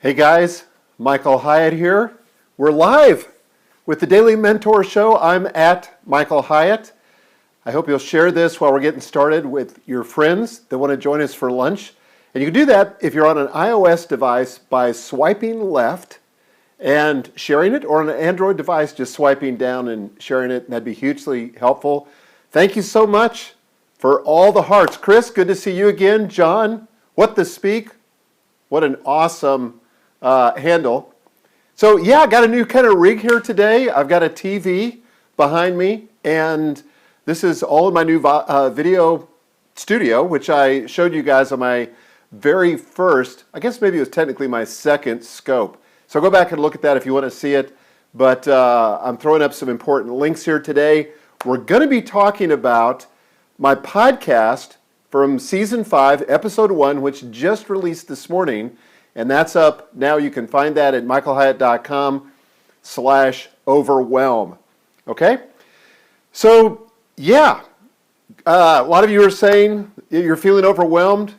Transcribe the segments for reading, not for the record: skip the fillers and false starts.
Hey guys, Michael Hyatt here. We're live with the Daily Mentor Show. I'm at Michael Hyatt. I hope you'll share this while we're getting started with your friends that want to join us for lunch. And you can do that if you're on an iOS device by swiping left and sharing it, or on an Android device just swiping down and sharing it. And that'd be hugely helpful. Thank you so much for all the hearts. Chris, good to see you again. John, what the speak? What an awesome handle. So yeah, I got a new kind of rig here today. I've got a TV behind me, and this is all in my new video studio, which I showed you guys on my very first, I guess maybe it was technically my second scope. So go back and look at that if you want to see it. But I'm throwing up some important links here today. We're going to be talking about my podcast from Season 5, Episode 1, which just released this morning. And that's up now. You can find that at michaelhyatt.com/overwhelm. Okay? So, yeah. A lot of you are saying you're feeling overwhelmed.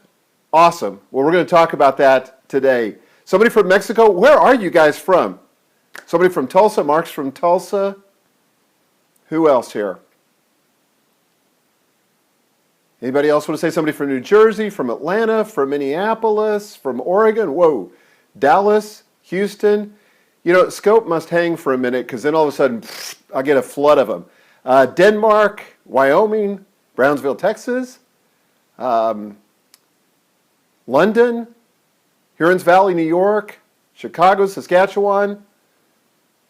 Awesome. Well, we're going to talk about that today. Somebody from Mexico. Where are you guys from? Somebody from Tulsa. Mark's from Tulsa. Who else here? Anybody else want to say somebody from New Jersey, from Atlanta, from Minneapolis, from Oregon? Whoa. Dallas, Houston. You know, Scope must hang for a minute because then all of a sudden I get a flood of them. Denmark, Wyoming, Brownsville, Texas, London, Hurons Valley, New York, Chicago, Saskatchewan.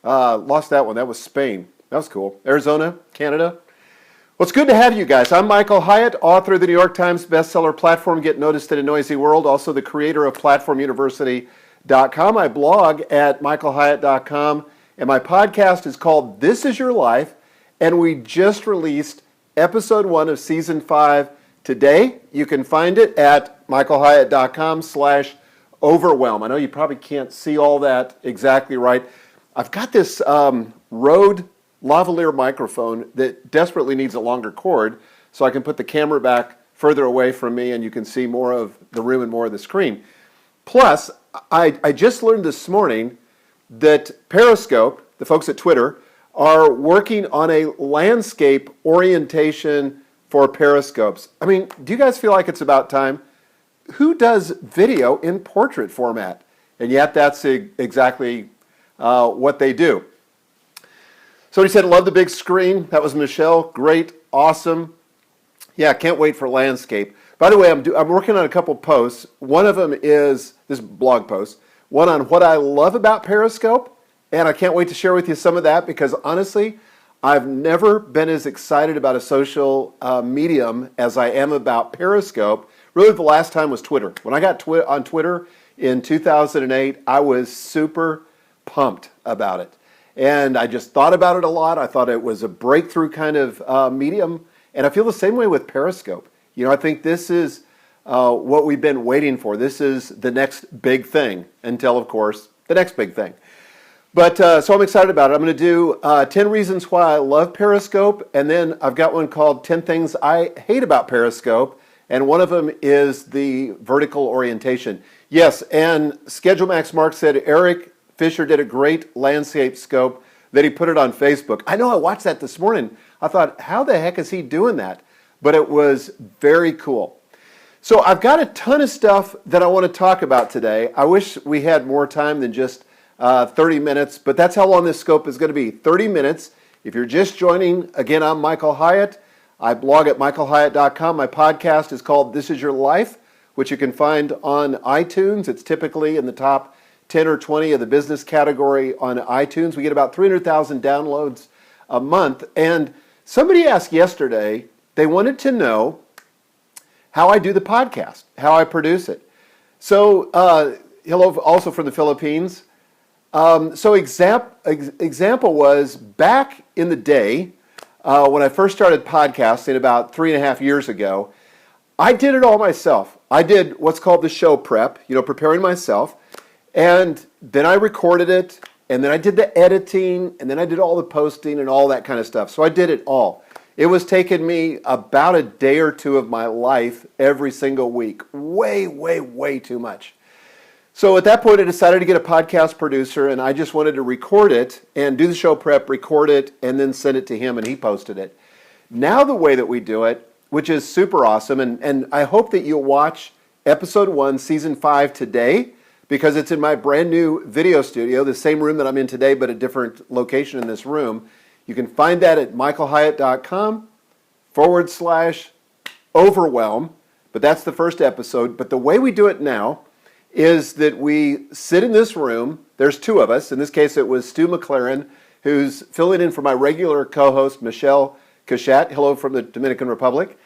Lost that one. That was Spain. That was cool. Arizona, Canada. Well, it's good to have you guys. I'm Michael Hyatt, author of the New York Times bestseller Platform Get Noticed in a Noisy World, also the creator of PlatformUniversity.com. I blog at michaelhyatt.com, and my podcast is called This Is Your Life, and we just released Episode 1 of Season 5 today. You can find it at michaelhyatt.com/overwhelm. I know you probably can't see all that exactly right. I've got this Rode lavalier microphone that desperately needs a longer cord so I can put the camera back further away from me and you can see more of the room and more of the screen. Plus, I just learned this morning that Periscope, the folks at Twitter, are working on a landscape orientation for Periscopes. I mean, do you guys feel like it's about time? Who does video in portrait format? And yet that's exactly what they do. Somebody said, love the big screen. That was Michelle. Great. Awesome. Yeah, can't wait for landscape. By the way, I'm working on a couple posts. One of them is this blog post. One on what I love about Periscope. And I can't wait to share with you some of that because honestly, I've never been as excited about a social medium as I am about Periscope. Really, the last time was Twitter. When I got on Twitter in 2008, I was super pumped about it. And I just thought about it a lot. I thought it was a breakthrough kind of medium. And I feel the same way with Periscope. You know, I think this is what we've been waiting for. This is the next big thing until, of course, the next big thing. But so I'm excited about it. I'm going to do 10 reasons why I love Periscope. And then I've got one called 10 things I hate about Periscope. And one of them is the vertical orientation. Yes, and Schedule Max Mark said, Eric Fisher did a great landscape scope that he put it on Facebook. I know I watched that this morning. I thought, how the heck is he doing that? But it was very cool. So I've got a ton of stuff that I want to talk about today. I wish we had more time than just 30 minutes, but that's how long this scope is going to be, 30 minutes. If you're just joining, again, I'm Michael Hyatt. I blog at michaelhyatt.com. My podcast is called This Is Your Life, which you can find on iTunes. It's typically in the top 10 or 20 of the business category on iTunes. We get about 300,000 downloads a month. And somebody asked yesterday, they wanted to know how I do the podcast, how I produce it. So, hello also from the Philippines. So example was back in the day when I first started podcasting about 3.5 years ago, I did it all myself. I did what's called the show prep, preparing myself. And then I recorded it, and then I did the editing, and then I did all the posting and all that kind of stuff. So I did it all. It was taking me about a day or two of my life every single week. Way, way, way too much. So at that point, I decided to get a podcast producer, and I just wanted to record it and do the show prep, record it, and then send it to him, and he posted it. Now the way that we do it, which is super awesome, and I hope that you'll watch episode 1, season 5 today, because it's in my brand new video studio, the same room that I'm in today, but a different location in this room. You can find that at michaelhyatt.com/overwhelm, but that's the first episode. But the way we do it now is that we sit in this room. There's 2 of us. In this case, it was Stu McLaren, who's filling in for my regular co-host, Michelle Cachat. Hello from the Dominican Republic.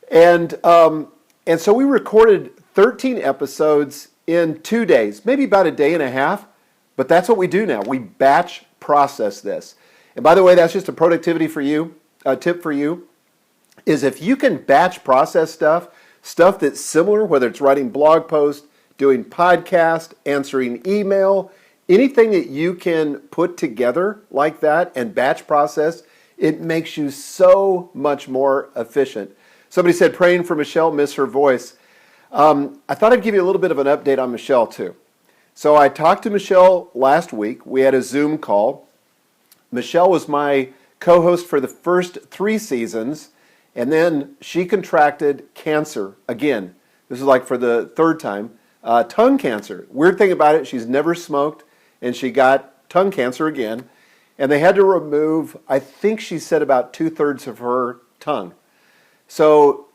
And so we recorded 13 episodes in 2 days, maybe about a day and a half. But that's what we do now. We batch process this. And by the way, that's just a productivity for you, a tip for you, is if you can batch process stuff that's similar, whether it's writing blog posts, doing podcast, answering email, anything that you can put together like that and batch process, it makes you so much more efficient. Somebody said, praying for Michelle, miss her voice. I thought I'd give you a little bit of an update on Michelle too. So I talked to Michelle last week. We had a Zoom call. Michelle was my co-host for the first 3 seasons, and then she contracted cancer again. This is like for the 3rd time. Tongue cancer. Weird thing about it, she's never smoked, and she got tongue cancer again. And they had to remove, I think she said about 2/3 of her tongue. So,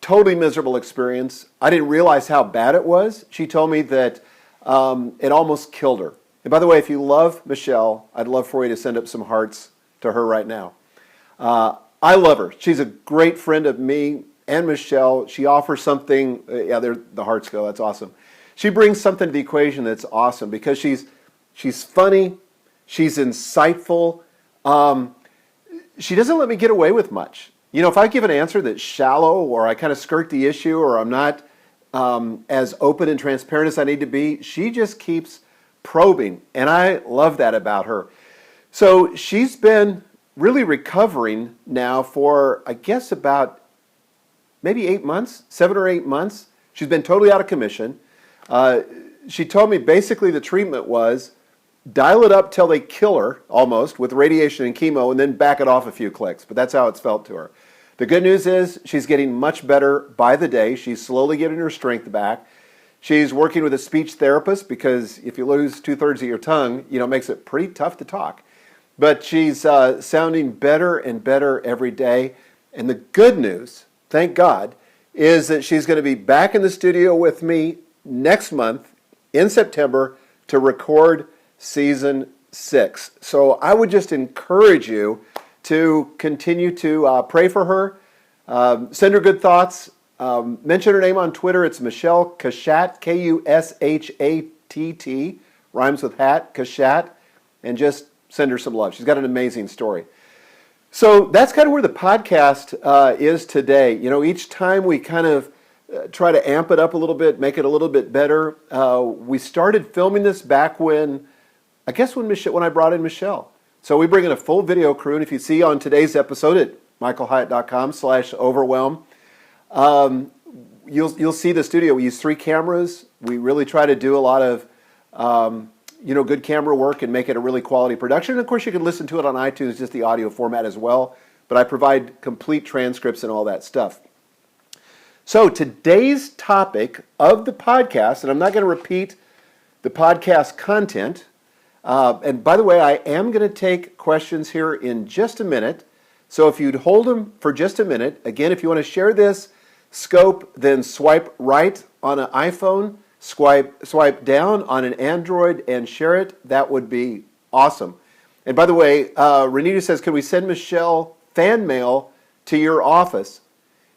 totally miserable experience. I didn't realize how bad it was. She told me that it almost killed her. And by the way, if you love Michelle, I'd love for you to send up some hearts to her right now. I love her. She's a great friend of me and Michelle. She offers something, yeah, there the hearts go, that's awesome. She brings something to the equation that's awesome because she's funny, she's insightful. She doesn't let me get away with much. You know, if I give an answer that's shallow or I kind of skirt the issue or I'm not as open and transparent as I need to be, she just keeps probing, and I love that about her. So she's been really recovering now for, I guess, about maybe 8 months, 7 or 8 months. She's been totally out of commission. She told me basically the treatment was dial it up till they kill her, almost, with radiation and chemo, and then back it off a few clicks. But that's how it's felt to her. The good news is she's getting much better by the day. She's slowly getting her strength back. She's working with a speech therapist because if you lose 2/3 of your tongue, you know, it makes it pretty tough to talk. But she's sounding better and better every day. And the good news, thank God, is that she's going to be back in the studio with me next month in September to record season 6. So I would just encourage you to continue to pray for her, send her good thoughts, mention her name on Twitter. It's Michelle Cachat, Kushatt, rhymes with hat, Cachat, and just send her some love. She's got an amazing story. So that's kind of where the podcast is today. You know, each time we kind of try to amp it up a little bit, make it a little bit better. We started filming this back when I brought in Michelle. So we bring in a full video crew, and if you see on today's episode at michaelhyatt.com/overwhelm, you'll see the studio. We use 3 cameras. We really try to do a lot of good camera work and make it a really quality production. And of course, you can listen to it on iTunes, just the audio format as well. But I provide complete transcripts and all that stuff. So today's topic of the podcast, and I'm not going to repeat the podcast content. And by the way, I am going to take questions here in just a minute. So if you'd hold them for just a minute. Again, if you want to share this scope, then swipe right on an iPhone, swipe down on an Android and share it. That would be awesome. And by the way, Renita says, can we send Michelle fan mail to your office?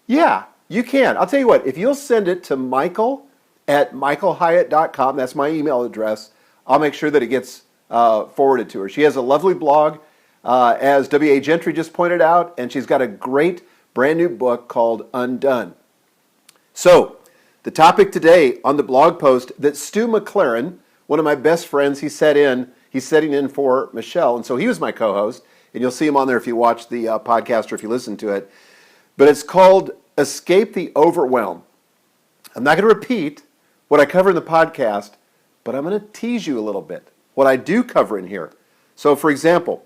Yeah, you can. I'll tell you what, if you'll send it to michael@michaelhyatt.com, that's my email address, I'll make sure that it gets forwarded to her. She has a lovely blog, as W.A. Gentry just pointed out, and she's got a great brand new book called Undone. So, the topic today on the blog post that Stu McLaren, one of my best friends, he's setting in for Michelle, and so he was my co-host, and you'll see him on there if you watch the podcast or if you listen to it. But it's called Escape the Overwhelm. I'm not going to repeat what I cover in the podcast, but I'm going to tease you a little bit. What I do cover in here. So for example,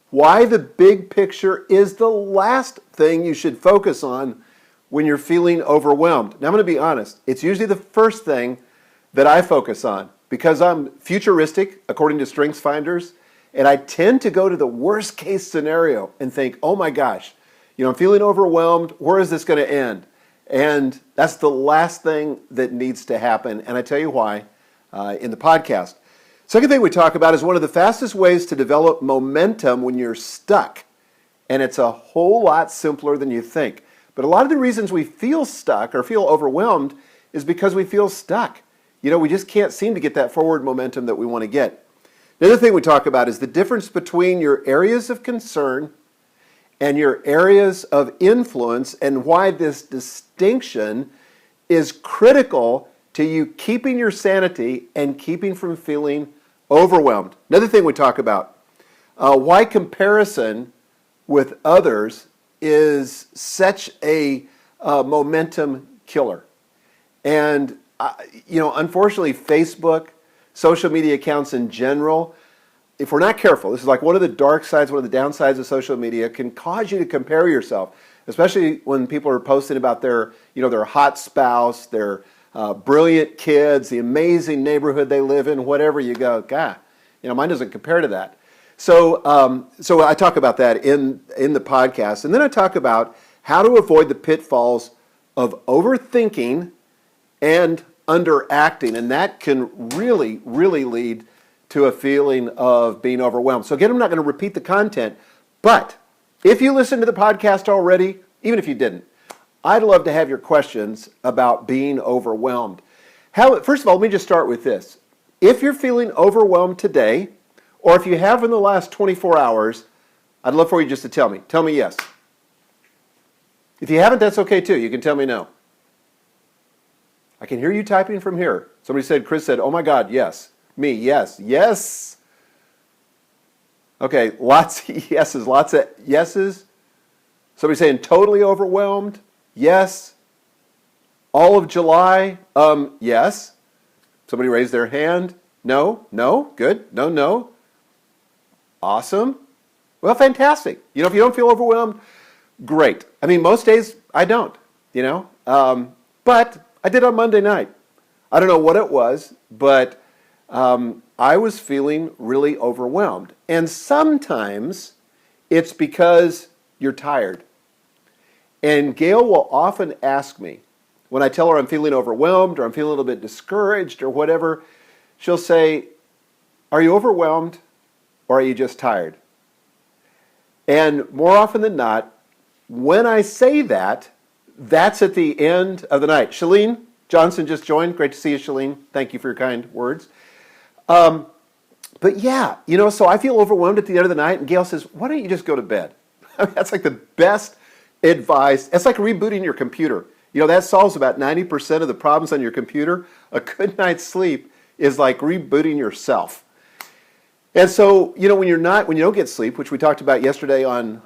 why the big picture is the last thing you should focus on when you're feeling overwhelmed. Now I'm going to be honest, it's usually the first thing that I focus on because I'm futuristic according to Strengths Finders, and I tend to go to the worst case scenario and think, oh my gosh, I'm feeling overwhelmed, where is this going to end? And that's the last thing that needs to happen, and I tell you why in the podcast. Second thing we talk about is one of the fastest ways to develop momentum when you're stuck. And it's a whole lot simpler than you think. But a lot of the reasons we feel stuck or feel overwhelmed is because we feel stuck. We just can't seem to get that forward momentum that we want to get. The other thing we talk about is the difference between your areas of concern and your areas of influence and why this distinction is critical to you keeping your sanity and keeping from feeling overwhelmed. Another thing we talk about, why comparison with others is such a momentum killer. And, unfortunately, Facebook, social media accounts in general, if we're not careful, this is like one of the dark sides, one of the downsides of social media, can cause you to compare yourself, especially when people are posting about their hot spouse, their brilliant kids, the amazing neighborhood they live in, whatever. You go, God, mine doesn't compare to that. So I talk about that in the podcast. And then I talk about how to avoid the pitfalls of overthinking and underacting. And that can really, really lead to a feeling of being overwhelmed. So again, I'm not going to repeat the content, but if you listened to the podcast already, even if you didn't, I'd love to have your questions about being overwhelmed. First of all, let me just start with this. If you're feeling overwhelmed today, or if you have in the last 24 hours, I'd love for you just to tell me. Tell me yes. If you haven't, that's okay too. You can tell me no. I can hear you typing from here. Chris said, oh my God, yes. Me, yes. Yes. Okay, lots of yeses, lots of yeses. Somebody saying totally overwhelmed. Yes. All of July? Yes. Somebody raised their hand. No. Good. No. Awesome. Well, fantastic. If you don't feel overwhelmed, great. Most days I don't, but I did on Monday night. I don't know what it was, but I was feeling really overwhelmed. And sometimes it's because you're tired. And Gail will often ask me, when I tell her I'm feeling overwhelmed or I'm feeling a little bit discouraged or whatever, she'll say, are you overwhelmed or are you just tired? And more often than not, when I say that, that's at the end of the night. Shalene Johnson just joined. Great to see you, Shalene. Thank you for your kind words. But yeah, so I feel overwhelmed at the end of the night, and Gail says, why don't you just go to bed? That's like the best advice. It's like rebooting your computer. That solves about 90% of the problems on your computer. A good night's sleep is like rebooting yourself. And so, when you don't get sleep, which we talked about yesterday on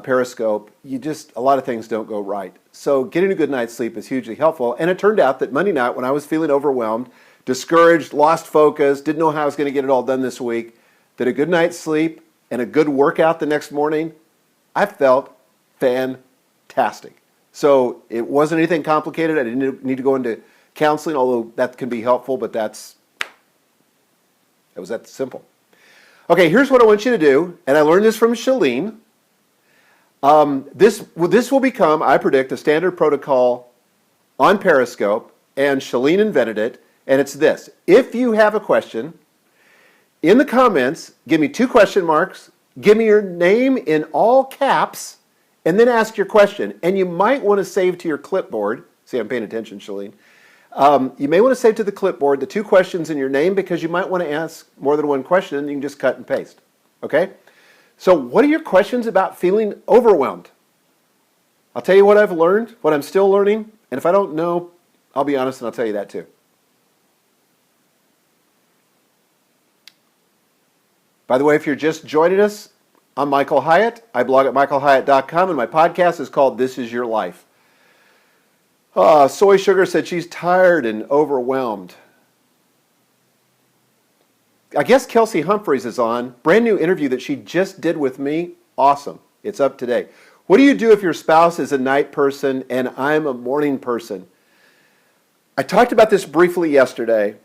Periscope, a lot of things don't go right. So getting a good night's sleep is hugely helpful. And it turned out that Monday night, when I was feeling overwhelmed, discouraged, lost focus, didn't know how I was going to get it all done this week, that a good night's sleep and a good workout the next morning, I felt fantastic. So it wasn't anything complicated. I didn't need to go into counseling, although that can be helpful, but it was that simple. Okay, here's what I want you to do, and I learned this from Shalene. This will become, I predict, a standard protocol on Periscope, and Shalene invented it, and it's this. If you have a question, in the comments, give me 2 question marks, give me your name in all caps, and then ask your question. And you might want to save to your clipboard. See, I'm paying attention, Shalene. You may want to save to the clipboard the 2 questions in your name because you might want to ask more than one question, and you can just cut and paste. Okay? So what are your questions about feeling overwhelmed? I'll tell you what I've learned, what I'm still learning, and if I don't know, I'll be honest and I'll tell you that too. By the way, if you're just joining us, I'm Michael Hyatt. I blog at michaelhyatt.com, and my podcast is called This Is Your Life. Soy Sugar said she's tired and overwhelmed. I guess Kelsey Humphreys is on. Brand new interview that she just did with me. Awesome. It's up today. What do you do if your spouse is a night person and I'm a morning person? I talked about this briefly yesterday,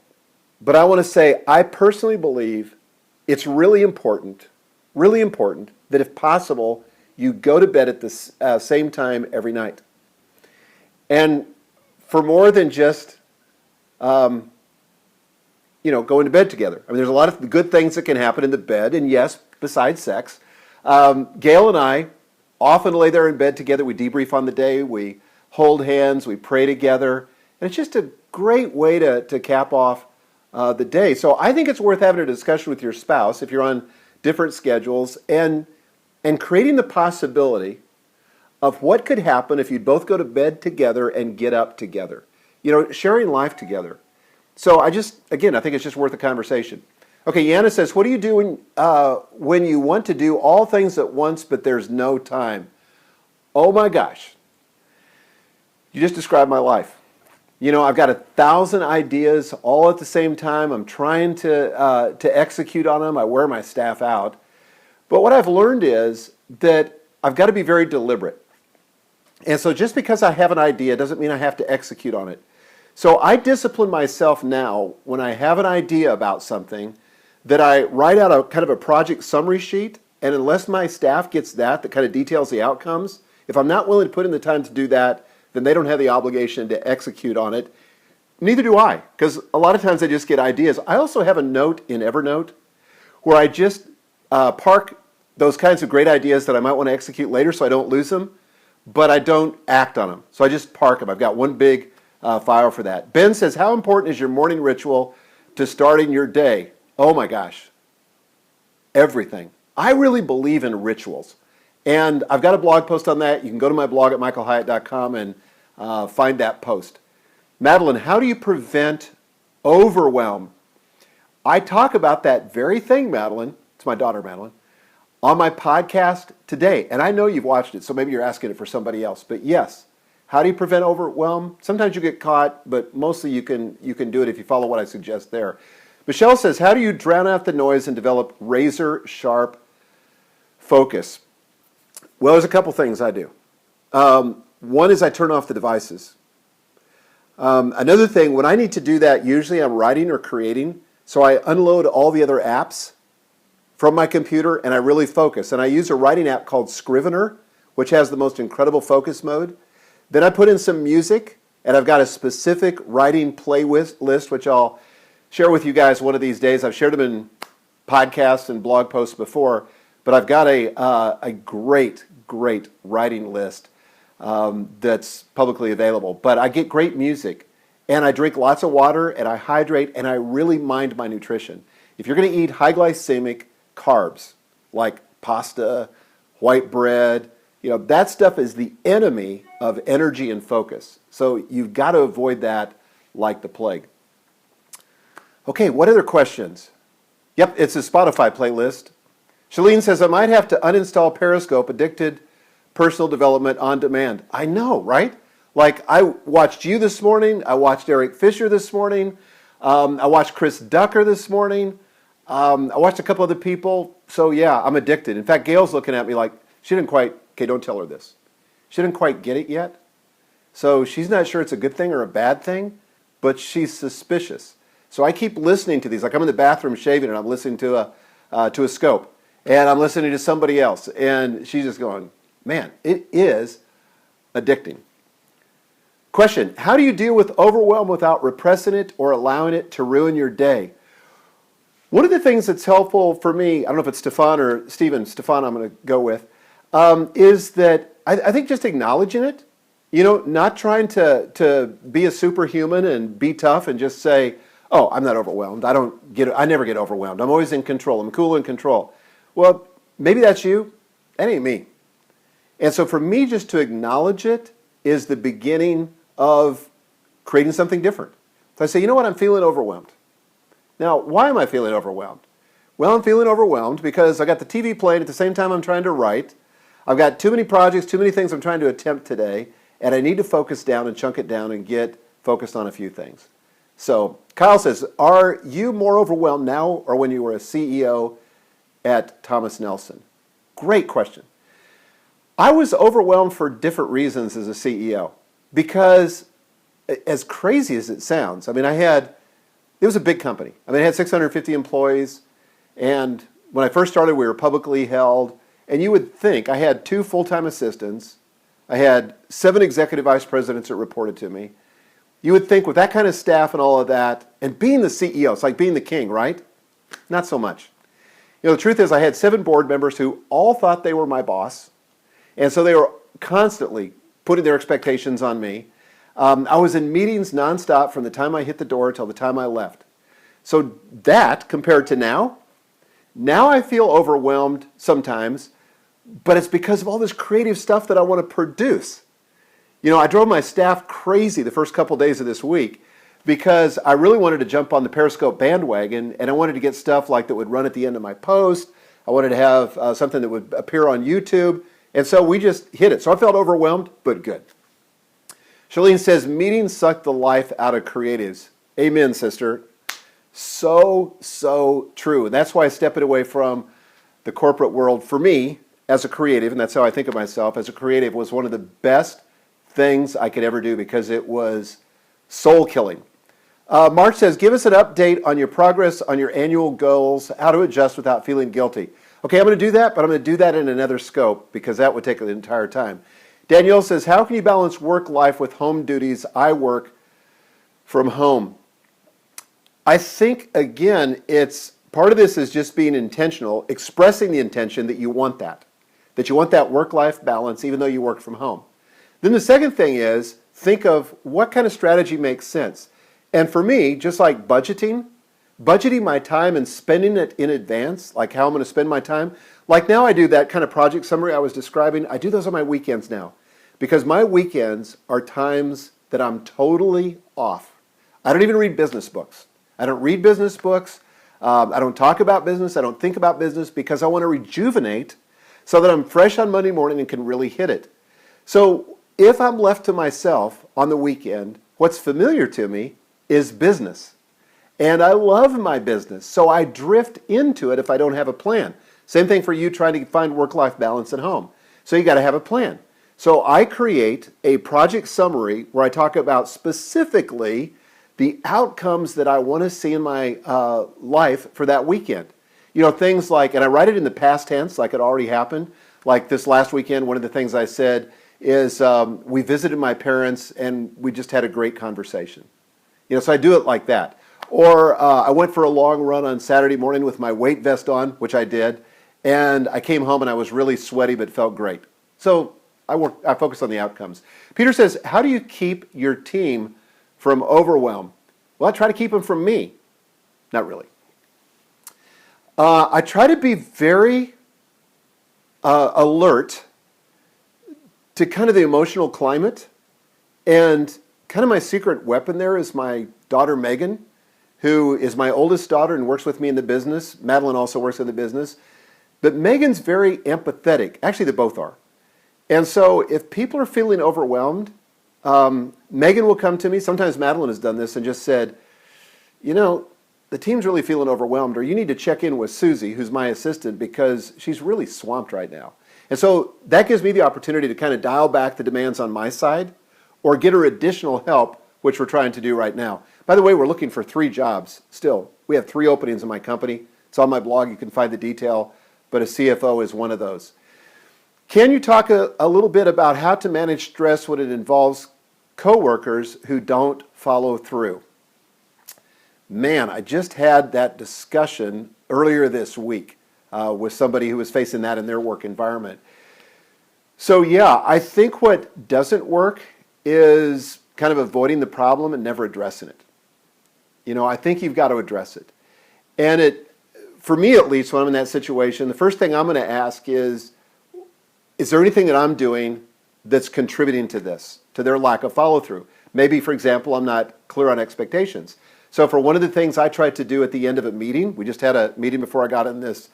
but I want to say I personally believe it's really important that if possible, you go to bed at the same time every night. And for more than just, going to bed together. I mean, there's a lot of good things that can happen in the bed, and yes, besides sex. Gail and I often lay there in bed together. We debrief on the day. We hold hands. We pray together. And it's just a great way to cap off the day. So I think it's worth having a discussion with your spouse if you're on different schedules and creating the possibility of what could happen if you'd both go to bed together and get up together. Sharing life together. So I think it's just worth a conversation. Okay, Yana says, what do you do when you want to do all things at once but there's no time? Oh my gosh. You just described my life. I've got 1,000 ideas all at the same time. I'm trying to execute on them. I wear my staff out. But what I've learned is that I've got to be very deliberate. And so just because I have an idea doesn't mean I have to execute on it. So I discipline myself now when I have an idea about something that I write out a kind of a project summary sheet, and unless my staff gets that kind of details the outcomes, if I'm not willing to put in the time to do that, then they don't have the obligation to execute on it. Neither do I, because a lot of times I just get ideas. I also have a note in Evernote where I just park those kinds of great ideas that I might want to execute later so I don't lose them, but I don't act on them. So I just park them. I've got one big file for that. Ben says, how important is your morning ritual to starting your day? Oh my gosh, everything. I really believe in rituals. And I've got a blog post on that. You can go to my blog at michaelhyatt.com and find that post. Madeline, how do you prevent overwhelm? I talk about that very thing, Madeline. It's my daughter, Madeline, on my podcast today. And I know you've watched it, so maybe you're asking it for somebody else. But yes, how do you prevent overwhelm? Sometimes you get caught, but mostly you can do it if you follow what I suggest there. Michelle says, how do you drown out the noise and develop razor-sharp focus? Well, there's a couple things I do. One is I turn off the devices. Another thing, when I need to do that, usually I'm writing or creating, so I unload all the other apps from my computer and I really focus. And I use a writing app called Scrivener, which has the most incredible focus mode. Then I put in some music, and I've got a specific writing playlist, which I'll share with you guys one of these days. I've shared them in podcasts and blog posts before, but I've got a great writing list that's publicly available. But I get great music, and I drink lots of water, and I hydrate, and I really mind my nutrition. If you're going to eat high glycemic carbs like pasta, white bread, that stuff is the enemy of energy and focus. So you've got to avoid that like the plague. Okay, what other questions? Yep, it's a Spotify playlist. Shalene says, I might have to uninstall Periscope, addicted personal development on demand. I know, right? Like, I watched you this morning. I watched Eric Fisher this morning. I watched Chris Ducker this morning. I watched a couple other people. So, yeah, I'm addicted. In fact, Gail's looking at me like, okay, don't tell her this. She didn't quite get it yet. So she's not sure it's a good thing or a bad thing, but she's suspicious. So I keep listening to these. Like I'm in the bathroom shaving and I'm listening to a scope. And I'm listening to somebody else. And she's just going, man, it is addicting. Question, how do you deal with overwhelm without repressing it or allowing it to ruin your day? One of the things that's helpful for me, I don't know if it's Stefan or Stephen, Stefan I'm going to go with, is that I think just acknowledging it, not trying to be a superhuman and be tough and just say, oh, I'm not overwhelmed. I never get overwhelmed. I'm always in control. I'm cool in control. Well, maybe that's you. That ain't me. And so for me, just to acknowledge it is the beginning of creating something different. So I say, you know what? I'm feeling overwhelmed. Now, why am I feeling overwhelmed? Well, I'm feeling overwhelmed because I got the TV playing at the same time I'm trying to write. I've got too many projects, too many things I'm trying to attempt today, and I need to focus down and chunk it down and get focused on a few things. So Kyle says, are you more overwhelmed now or when you were a CEO at Thomas Nelson? Great question. I was overwhelmed for different reasons as a CEO because, as crazy as it sounds, I mean, it was a big company. I mean, I had 650 employees, and when I first started, we were publicly held, and you would think I had 2 full-time assistants, I had 7 executive vice presidents that reported to me. You would think with that kind of staff and all of that, and being the CEO, it's like being the king, right? Not so much. You know, the truth is I had 7 board members who all thought they were my boss, and so they were constantly putting their expectations on me. I was in meetings nonstop from the time I hit the door till the time I left. So that, compared to now I feel overwhelmed sometimes, but it's because of all this creative stuff that I want to produce. You know, I drove my staff crazy the first couple days of this week because I really wanted to jump on the Periscope bandwagon, and I wanted to get stuff like that would run at the end of my post. I wanted to have something that would appear on YouTube, and so we just hit it. So I felt overwhelmed, but good. Charlene says, meetings suck the life out of creatives. Amen, sister. So true. And that's why stepping away from the corporate world for me as a creative, and that's how I think of myself as a creative, was one of the best things I could ever do because it was soul killing. Mark says, give us an update on your progress on your annual goals, how to adjust without feeling guilty. Okay, I'm going to do that, but I'm going to do that in another scope because that would take the entire time. Danielle says, how can you balance work life with home duties? I work from home. I think, again, it's part of this is just being intentional, expressing the intention that you want that you want that work-life balance even though you work from home. Then the second thing is think of what kind of strategy makes sense. And for me, just like budgeting my time and spending it in advance, like how I'm going to spend my time. Like now I do that kind of project summary I was describing. I do those on my weekends now because my weekends are times that I'm totally off. I don't even read business books. I don't read business books. I don't talk about business. I don't think about business because I want to rejuvenate so that I'm fresh on Monday morning and can really hit it. So if I'm left to myself on the weekend, what's familiar to me is business. And I love my business, so I drift into it if I don't have a plan. Same thing for you trying to find work-life balance at home. So you got to have a plan. So I create a project summary where I talk about specifically the outcomes that I want to see in my life for that weekend. You know, things like, and I write it in the past tense like it already happened. Like this last weekend, one of the things I said is we visited my parents and we just had a great conversation. You know, so I do it like that. Or I went for a long run on Saturday morning with my weight vest on, which I did, and I came home and I was really sweaty but felt great. So I focus on the outcomes. Peter says, how do you keep your team from overwhelm? Well, I try to keep them from me. Not really. I try to be very alert to kind of the emotional climate, and kind of my secret weapon there is my daughter Megan, who is my oldest daughter and works with me in the business. Madeline also works in the business. But Megan's very empathetic. Actually, they both are. And so if people are feeling overwhelmed, Megan will come to me. Sometimes Madeline has done this and just said, you know, the team's really feeling overwhelmed, or you need to check in with Susie, who's my assistant, because she's really swamped right now. And so that gives me the opportunity to kind of dial back the demands on my side or get her additional help, which we're trying to do right now. By the way, we're looking for 3 jobs still. We have 3 openings in my company. It's on my blog. You can find the detail, but a CFO is one of those. Can you talk a little bit about how to manage stress when it involves coworkers who don't follow through? Man, I just had that discussion earlier this week with somebody who was facing that in their work environment. So yeah, I think what doesn't work is kind of avoiding the problem and never addressing it. You know, I think you've got to address it. And for me at least, when I'm in that situation, the first thing I'm going to ask is there anything that I'm doing that's contributing to this, to their lack of follow-through? Maybe, for example, I'm not clear on expectations. So for one of the things I tried to do at the end of a meeting, we just had a meeting before I got in this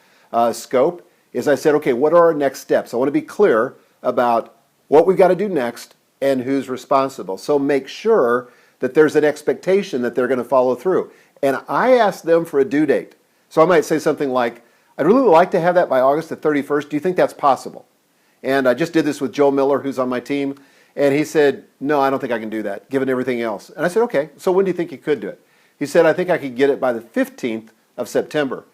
scope, is I said, okay, what are our next steps? I want to be clear about what we've got to do next and who's responsible. So make sure that there's an expectation that they're going to follow through. And I ask them for a due date. So I might say something like, I'd really like to have that by August the 31st. Do you think that's possible? And I just did this with Joe Miller, who's on my team. And he said, no, I don't think I can do that, given everything else. And I said, okay, so when do you think you could do it? He said, I think I could get it by the 15th of September.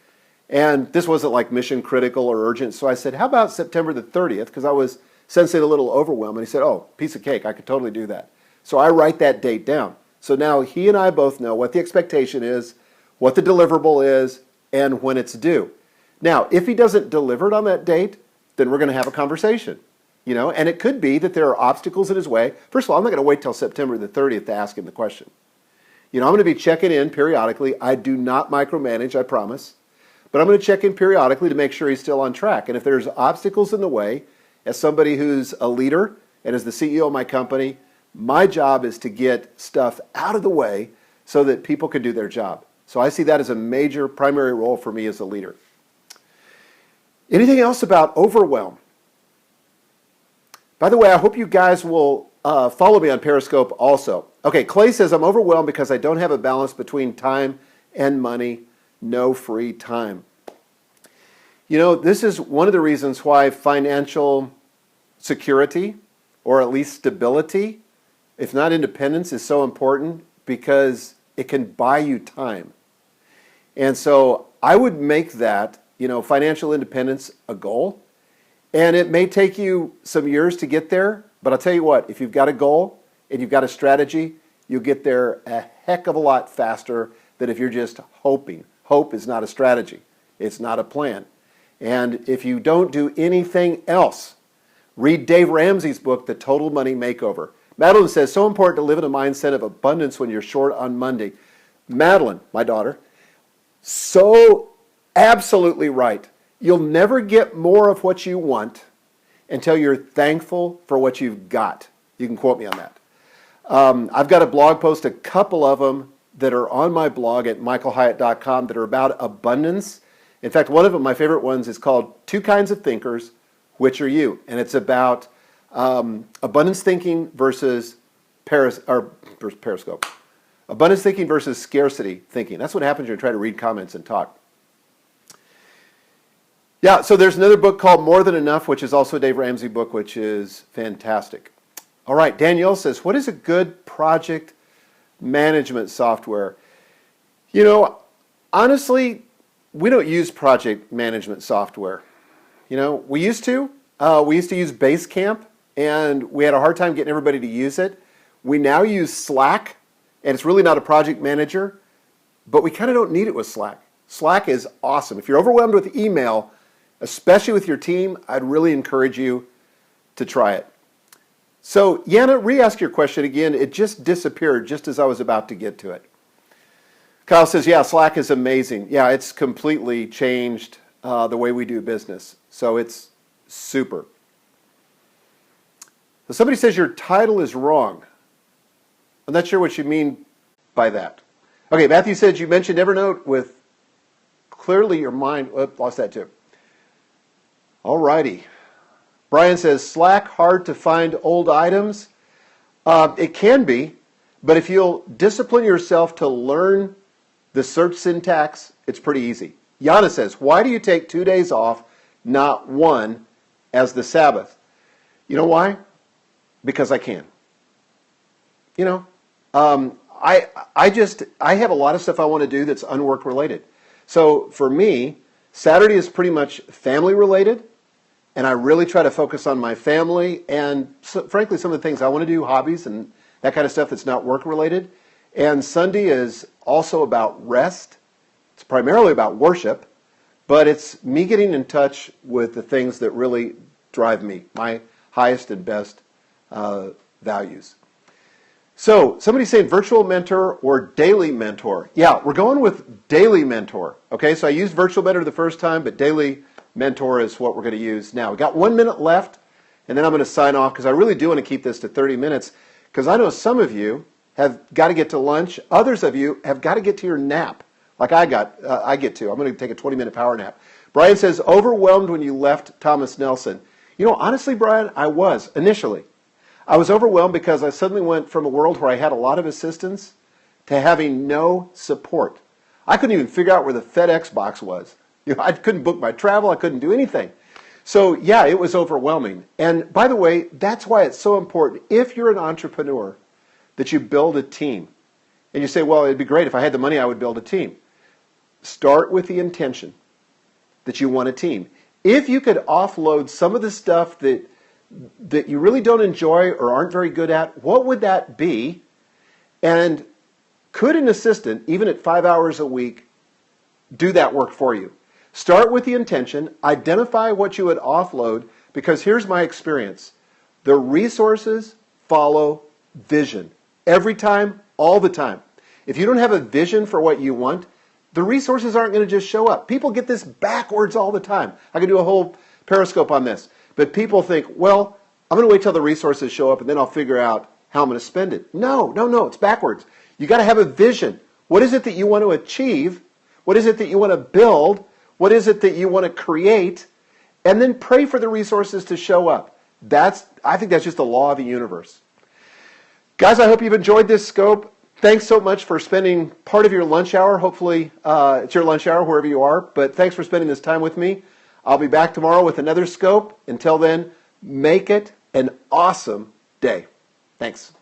And this wasn't like mission critical or urgent. So I said, how about September the 30th? Because I was sensing a little overwhelm. And he said, oh, piece of cake, I could totally do that. So I write that date down. So now he and I both know what the expectation is, what the deliverable is, and when it's due. Now, if he doesn't deliver it on that date, then we're going to have a conversation. And it could be that there are obstacles in his way. First of all, I'm not going to wait till September the 30th to ask him the question. I'm going to be checking in periodically. I do not micromanage, I promise. But I'm going to check in periodically to make sure he's still on track. And if there's obstacles in the way, as somebody who's a leader and as the CEO of my company, my job is to get stuff out of the way so that people can do their job. So I see that as a major primary role for me as a leader. Anything else about overwhelm? By the way, I hope you guys will follow me on Periscope also. Okay, Clay says, I'm overwhelmed because I don't have a balance between time and money. No free time. This is one of the reasons why financial security, or at least stability, if not independence, is so important, because it can buy you time. And so I would make that, financial independence a goal. And it may take you some years to get there, but I'll tell you what, if you've got a goal and you've got a strategy, you'll get there a heck of a lot faster than if you're just hoping. Hope is not a strategy. It's not a plan. And if you don't do anything else, read Dave Ramsey's book, The Total Money Makeover. Madeline says, so important to live in a mindset of abundance when you're short on Monday. Madeline, my daughter, so absolutely right. You'll never get more of what you want until you're thankful for what you've got. You can quote me on that. I've got a blog post, a couple of them that are on my blog at michaelhyatt.com that are about abundance. In fact, one of them, my favorite ones, is called Two Kinds of Thinkers, Which Are You? And it's about abundance thinking versus Periscope. Abundance thinking versus scarcity thinking. That's what happens when you try to read comments and talk. Yeah, so there's another book called More Than Enough, which is also a Dave Ramsey book, which is fantastic. All right, Danielle says, what is a good project management software? Honestly, we don't use project management software. We used to. We used to use Basecamp, and we had a hard time getting everybody to use it. We now use Slack, and it's really not a project manager, but we kind of don't need it with Slack. Slack is awesome. If you're overwhelmed with email, especially with your team, I'd really encourage you to try it. So, Yana, re-ask your question again. It just disappeared just as I was about to get to it. Kyle says, yeah, Slack is amazing. Yeah, it's completely changed the way we do business. So it's super. So somebody says your title is wrong. I'm not sure what you mean by that. Okay, Matthew said you mentioned Evernote with clearly your mind. Oh, lost that too. All righty. Brian says, Slack hard to find old items? It can be, but if you'll discipline yourself to learn the search syntax, it's pretty easy. Yana says, why do you take 2 days off, not one, as the Sabbath? You know why? Because I can. I have a lot of stuff I want to do that's unwork related. So for me, Saturday is pretty much family related, and I really try to focus on my family and, frankly, some of the things I want to do, hobbies and that kind of stuff that's not work related. And Sunday is also about rest. It's primarily about worship, but it's me getting in touch with the things that really drive me, my highest and best values. So somebody's saying virtual mentor or daily mentor. Yeah, we're going with daily mentor. Okay, so I used virtual mentor the first time, but daily mentor is what we're going to use now. We got 1 minute left, and then I'm going to sign off because I really do want to keep this to 30 minutes because I know some of you have got to get to lunch. Others of you have got to get to your nap, like I get to. I'm going to take a 20-minute power nap. Brian says, overwhelmed when you left Thomas Nelson. Honestly, Brian, I was initially. I was overwhelmed because I suddenly went from a world where I had a lot of assistance to having no support. I couldn't even figure out where the FedEx box was. I couldn't book my travel. I couldn't do anything. So yeah, it was overwhelming. And by the way, that's why it's so important, if you're an entrepreneur, that you build a team. And you say, well, it'd be great if I had the money, I would build a team. Start with the intention that you want a team. If you could offload some of the stuff that you really don't enjoy or aren't very good at, what would that be? And could an assistant, even at 5 hours a week, do that work for you? Start with the intention, identify what you would offload, because here's my experience. The resources follow vision. Every time, all the time. If you don't have a vision for what you want, the resources aren't going to just show up. People get this backwards all the time. I could do a whole Periscope on this. But people think, well, I'm going to wait till the resources show up and then I'll figure out how I'm going to spend it. No, it's backwards. You got to have a vision. What is it that you want to achieve? What is it that you want to build? What is it that you want to create? And then pray for the resources to show up. I think that's just the law of the universe. Guys, I hope you've enjoyed this scope. Thanks so much for spending part of your lunch hour. Hopefully it's your lunch hour wherever you are. But thanks for spending this time with me. I'll be back tomorrow with another scope. Until then, make it an awesome day. Thanks.